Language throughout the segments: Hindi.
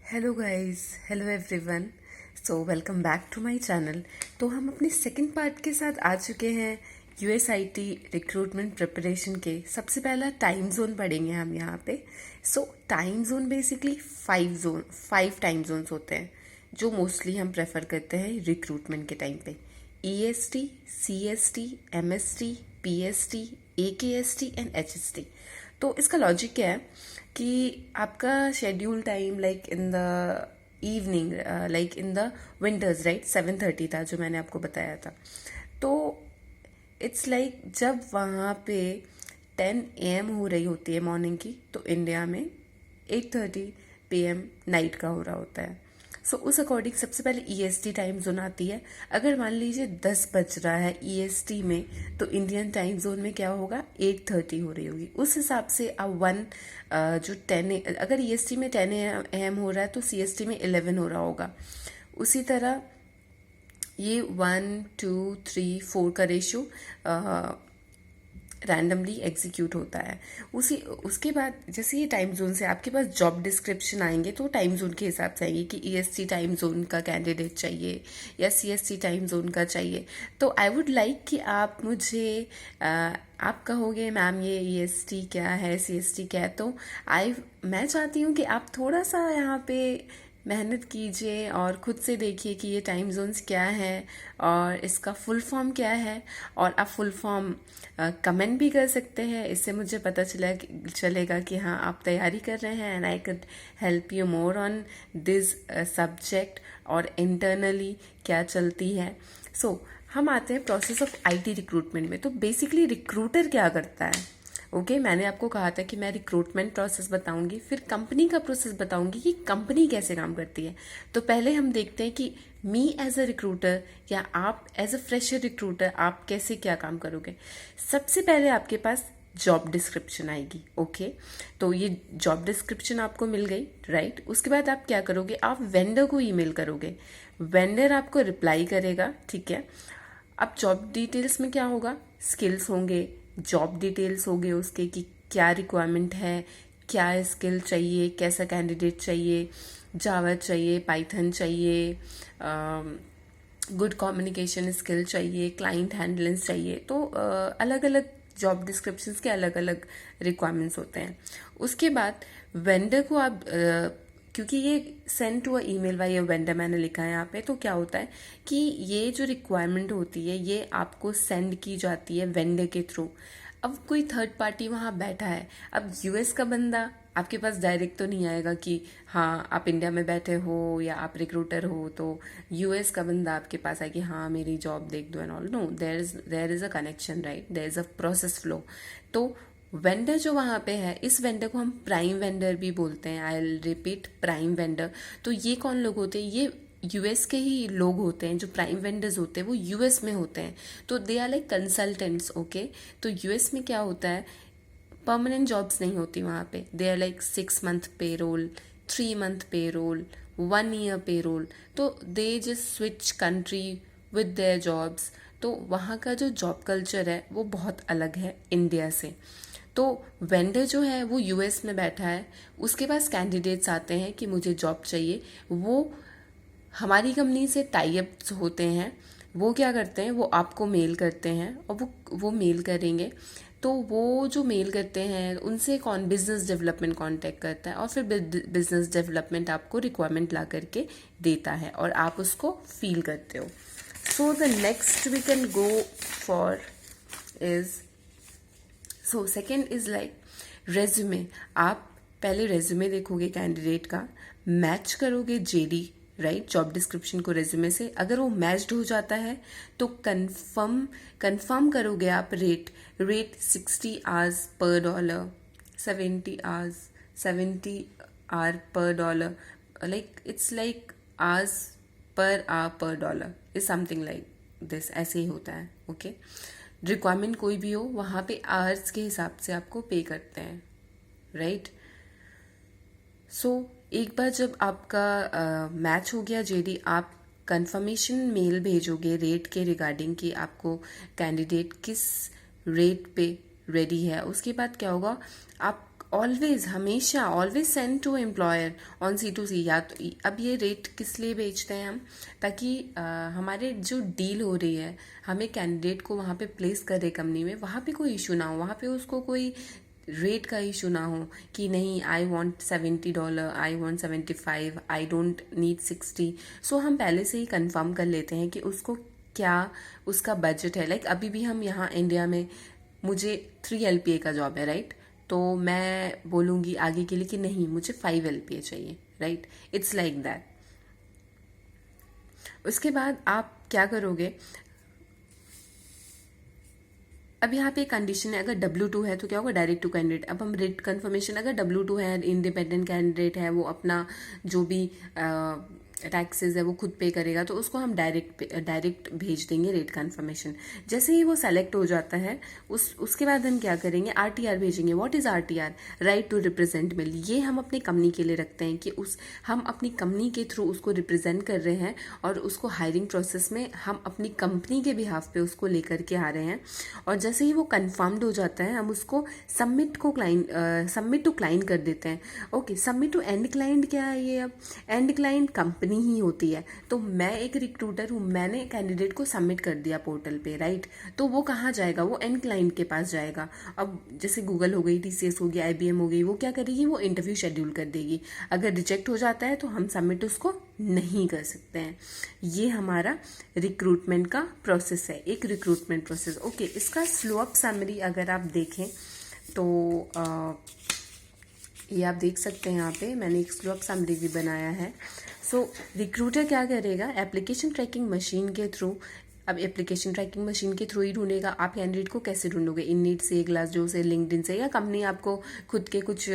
Hello guys, hello everyone. So welcome back to my channel. तो हम अपने सेकंड पार्ट के साथ आ चुके हैं यूएसआईटी रिक्रूटमेंट प्रिपरेशन के। सबसे पहला टाइम जोन पढ़ेंगे हम यहाँ पे। सो time zone basically five time zones होते हैं जो मोस्टली हम प्रेफर करते हैं रिक्रूटमेंट के टाइम पे। EST, CST, MST, PST, AKST and HST। तो इसका लॉजिक क्या है कि आपका schedule time like in the evening, like in the winters, right, 7:30 था जो मैंने आपको बताया था। तो इट्स लाइक जब वहाँ पे 10 AM हो रही होती है मॉर्निंग की, तो इंडिया में 8:30 PM नाइट का हो रहा होता है। सो उस अकॉर्डिंग सबसे पहले EST टाइम जोन आती है। अगर मान लीजिए 10 बज रहा है EST में, तो इंडियन टाइम जोन में क्या होगा, 8:30 हो रही होगी। उस हिसाब से अब जो 10 अगर EST में 10 AM हो रहा है तो CST में 11 हो रहा होगा। उसी तरह ये 1 2 3 4 का रेशो रैंडमली एग्जीक्यूट होता है। उसके बाद जैसे ये टाइम जोन से आपके पास जॉब डिस्क्रिप्शन आएंगे तो टाइम जोन के हिसाब से आएंगे कि EST टाइम जोन का कैंडिडेट चाहिए या CST टाइम जोन का चाहिए। तो आई वुड लाइक कि आप मुझे आप कहोगे मैम ये EST क्या है, CST क्या है, तो मैं चाहती हूँ कि आप थोड़ा सा यहाँ पे मेहनत कीजिए और खुद से देखिए कि ये टाइम जोन्स क्या है और इसका फुल फॉर्म क्या है। और आप फुल फॉर्म कमेंट भी कर सकते हैं, इससे मुझे पता चलेगा कि हाँ आप तैयारी कर रहे हैं and I could help you more on this subject और इंटरनली क्या चलती है। सो हम आते हैं प्रोसेस ऑफ IT रिक्रूटमेंट में। तो बेसिकली रिक्रूटर क्या करता है? मैंने आपको कहा था कि मैं रिक्रूटमेंट प्रोसेस बताऊंगी, फिर कंपनी का प्रोसेस बताऊंगी कि कंपनी कैसे काम करती है। तो पहले हम देखते हैं कि मी एज अ रिक्रूटर या आप एज अ फ्रेशर रिक्रूटर आप कैसे क्या काम करोगे। सबसे पहले आपके पास जॉब डिस्क्रिप्शन आएगी। तो ये जॉब डिस्क्रिप्शन आपको मिल गई, राइट। उसके बाद आप क्या करोगे, आप वेंडर को ईमेल करोगे, वेंडर आपको रिप्लाई करेगा, ठीक है। अब जॉब डिटेल्स में क्या होगा, स्किल्स होंगे, जॉब डिटेल्स होंगे उसके कि क्या रिक्वायरमेंट है, क्या स्किल चाहिए, कैसा कैंडिडेट चाहिए, जावा चाहिए, पाइथन चाहिए, गुड कम्युनिकेशन स्किल चाहिए, क्लाइंट हैंडलिंग चाहिए। तो अलग अलग जॉब डिस्क्रिप्शंस के अलग अलग रिक्वायरमेंट्स होते हैं। उसके बाद वेंडर को आप क्योंकि ये send to a email why vendor मैंने लिखा है यहाँ पे, तो क्या होता है कि ये जो रिक्वायरमेंट होती है ये आपको सेंड की जाती है वेंडर के थ्रू। अब कोई थर्ड पार्टी वहाँ बैठा है, अब US का बंदा आपके पास डायरेक्ट तो नहीं आएगा कि हाँ आप इंडिया में बैठे हो या आप रिक्रूटर हो तो US का बंदा आपके पास आए कि हाँ मेरी जॉब देख दो and all. No, there is a connection, right, there is a process flow. तो वेंडर जो वहाँ पे है, इस वेंडर को हम प्राइम वेंडर भी बोलते हैं। I will repeat, prime vendor. तो ये कौन लोग होते हैं, ये US के ही लोग होते हैं। जो प्राइम वेंडर्स होते हैं वो US में होते हैं, तो दे आर लाइक कंसल्टेंट्स। तो US में क्या होता है, परमानेंट जॉब्स नहीं होती वहाँ पे। दे आर लाइक 6 month पे रोल, 3 month पे रोल, 1 year पे रोल। तो they just switch country with their jobs. तो वहाँ का जो जॉब कल्चर है वो बहुत अलग है इंडिया से। तो वेंडर जो है वो US में बैठा है, उसके पास कैंडिडेट्स आते हैं कि मुझे जॉब चाहिए। वो हमारी कंपनी से टाई अप्स होते हैं। वो क्या करते हैं, वो आपको मेल करते हैं और वो मेल करेंगे। तो वो जो मेल करते हैं उनसे कौन बिजनेस डेवलपमेंट कांटेक्ट करता है और फिर बिजनेस डेवलपमेंट आपको रिक्वायरमेंट ला करके देता है और आप उसको फील करते हो। So the next we can go for is, so second is like resume. आप पहले रेज्यूमे देखोगे कैंडिडेट का, मैच करोगे JD, राइट, जॉब डिस्क्रिप्शन को रेज्यूमे से। अगर वो मैच्ड हो जाता है तो कंफर्म करोगे आप rate 60 hours per dollar, 70 hour per dollar, like it's like hours per hour per dollar is something like this, ऐसे ही होता है। रिक्वायरमेंट कोई भी हो वहाँ पे आवर्स के हिसाब से आपको पे करते हैं, राइट। सो एक बार जब आपका मैच हो गया JD, आप कंफर्मेशन मेल भेजोगे रेट के रिगार्डिंग कि आपको कैंडिडेट किस रेट पे रेडी है। उसके बाद क्या होगा, आप ऑलवेज, हमेशा, always send to employer on C2C। या तो अब ये रेट किस लिए बेचते हैं हम, ताकि हमारे जो डील हो रही है, हमें कैंडिडेट को वहाँ पे प्लेस करे कंपनी में, वहाँ पे कोई इशू ना हो, वहाँ पे उसको कोई रेट का इशू ना हो कि नहीं I want $70, I want 75, I don't need 60। सो हम पहले से ही कंफर्म कर लेते हैं कि उसको क्या उसका बजट है। लाइक अभी भी हम यहाँ इंडिया में, मुझे 3 LPA का जॉब है, राइट, तो मैं बोलूँगी आगे के लिए कि नहीं मुझे 5 LPA चाहिए, राइट, इट्स लाइक दैट। उसके बाद आप क्या करोगे, अब यहाँ पे एक कंडीशन है, अगर W2 है तो क्या होगा, डायरेक्ट टू कैंडिडेट। अब हम रेट कंफर्मेशन, अगर W2 है, इंडिपेंडेंट कैंडिडेट है, वो अपना जो भी टैक्सेस है वो खुद पे करेगा, तो उसको हम डायरेक्ट भेज देंगे रेट कंफर्मेशन। जैसे ही वो सेलेक्ट हो जाता है, उसके बाद हम क्या करेंगे, RTR भेजेंगे। What is RTR? Right to represent मिल। ये हम अपनी कंपनी के लिए रखते हैं कि हम अपनी कंपनी के थ्रू उसको रिप्रेजेंट कर रहे हैं, और उसको हायरिंग प्रोसेस में हम अपनी कंपनी के बिहाफ पे उसको लेकर के आ रहे हैं। और जैसे ही वो कंफर्म्ड हो जाता है, हम उसको सबमिट टू क्लाइंट कर देते हैं। Okay, submit to end client क्या है ये? अब एंड क्लाइंट कंपनी ही होती है। तो मैं एक रिक्रूटर हूँ, मैंने कैंडिडेट को सबमिट कर दिया पोर्टल पे, राइट, तो वो कहाँ जाएगा, वो एंड क्लाइंट के पास जाएगा। अब जैसे गूगल हो गई, TCS हो गई, IBM हो गई, वो क्या करेगी, वो इंटरव्यू शेड्यूल कर देगी। अगर रिजेक्ट हो जाता है तो हम सबमिट उसको नहीं कर सकते हैं। ये हमारा रिक्रूटमेंट का प्रोसेस है, एक रिक्रूटमेंट प्रोसेस। ओके, इसका स्लो अप समरी अगर आप देखें तो ये आप देख सकते हैं, यहाँ पे मैंने एक स्लो अप समरी भी बनाया है। सो रिक्रूटर क्या करेगा, एप्लीकेशन ट्रैकिंग मशीन के थ्रू, अब एप्लीकेशन ट्रैकिंग मशीन के थ्रू ही ढूंढेगा। आप कैंडिडेट को कैसे ढूंढोगे, इननीड से, ग्लासडोर से, लिंक्डइन से, या कंपनी आपको खुद के कुछ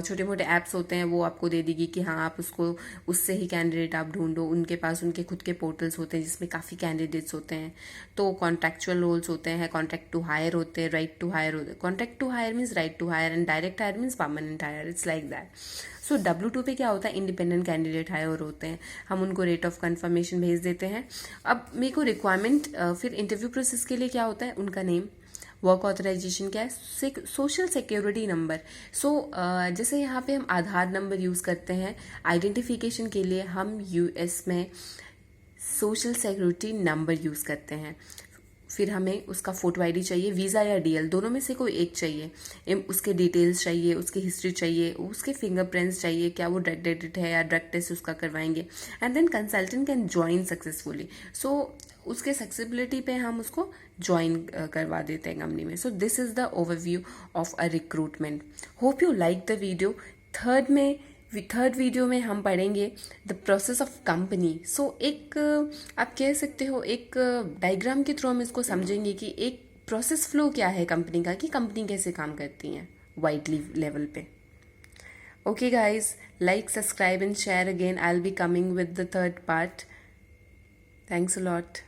छोटे मोटे ऐप्स होते हैं वो आपको दे देगी कि हाँ आप उसको, उससे ही कैंडिडेट आप ढूंढो। उनके पास उनके खुद के पोर्टल्स होते हैं जिसमें काफ़ी कैंडिडेट्स होते हैं। तो कॉन्ट्रैक्चुअल रोल्स होते हैं, कॉन्ट्रैक्ट टू हायर होते हैं, राइट टू हायर होते हैं। Contract to hire means right to hire, and direct hire means permanent hire. It's like that. So W2 पे क्या होता है, इंडिपेंडेंट कैंडिडेट हायर होते हैं, हम उनको रेट ऑफ कंफर्मेशन भेज देते हैं। अब मेरे को रिक्वायरमेंट, फिर इंटरव्यू प्रोसेस के लिए क्या होता है, उनका नेम, वर्क ऑथराइजेशन क्या है, सोशल सिक्योरिटी नंबर। सो जैसे यहाँ पे हम आधार नंबर यूज़ करते हैं आइडेंटिफिकेशन के लिए, हम US में सोशल सिक्योरिटी नंबर यूज़ करते हैं। फिर हमें उसका फोटो ID चाहिए, वीज़ा या DL, दोनों में से कोई एक चाहिए। उसके डिटेल्स चाहिए, उसकी हिस्ट्री चाहिए, उसके फिंगरप्रिंट्स चाहिए, क्या वो ड्रग एडिक्ट है या ड्रग टेस्ट उसका करवाएंगे। And then consultant can join successfully. So उसके सक्सेसिबिलिटी पे हम उसको ज्वाइन करवा देते हैं कंपनी में। So this is the overview of a recruitment. Hope you like the video. Third video में हम पढ़ेंगे द प्रोसेस ऑफ कंपनी। सो एक आप कह सकते हो एक डायग्राम के थ्रू हम इसको समझेंगे कि एक प्रोसेस फ्लो क्या है कंपनी का, कि कंपनी कैसे काम करती हैं वाइडली लेवल पे। Okay guys, like, subscribe and share again. I will be coming with the third part. Thanks a lot.